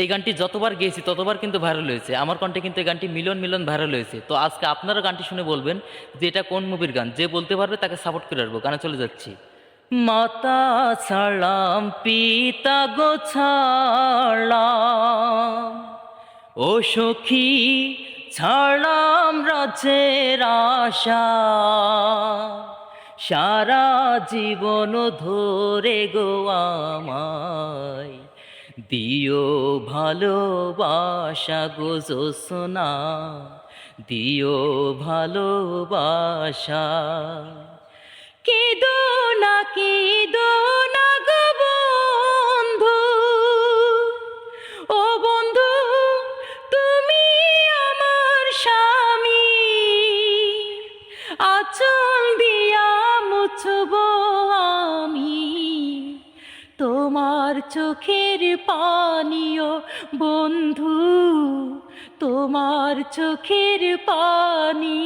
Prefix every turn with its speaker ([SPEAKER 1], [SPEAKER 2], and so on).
[SPEAKER 1] এই গানটি যতবার গেয়েছি ততবার কিন্তু ভাইরাল হয়েছে, আমার কণ্ঠে কিন্তু এই গানটি মিলিয়ন মিলিয়ন ভাইরাল হয়েছে। তো আজকে আপনারা গানটি শুনে বলবেন যে এটা কোন মুভির গান, যে বলতে পারবে তাকে সাপোর্ট করে আসবো। গানে চলে যাচ্ছি। মাতা ছাড়াম পিতা গো ছাড়লাম, ও সখী ছাড়লাম রাজ্যের আশা, সারা জীবন ধরে গো আমায় দিও ভালোবাসা গো জোছনা, দিও ভালোবাসা। কেঁদো না গো বন্ধু, ও বন্ধু তুমি আমার স্বামী, আঁচল দিয়া মুছব আমি তোমার চোখের পানিও বন্ধু, তোমার চোখের পানি।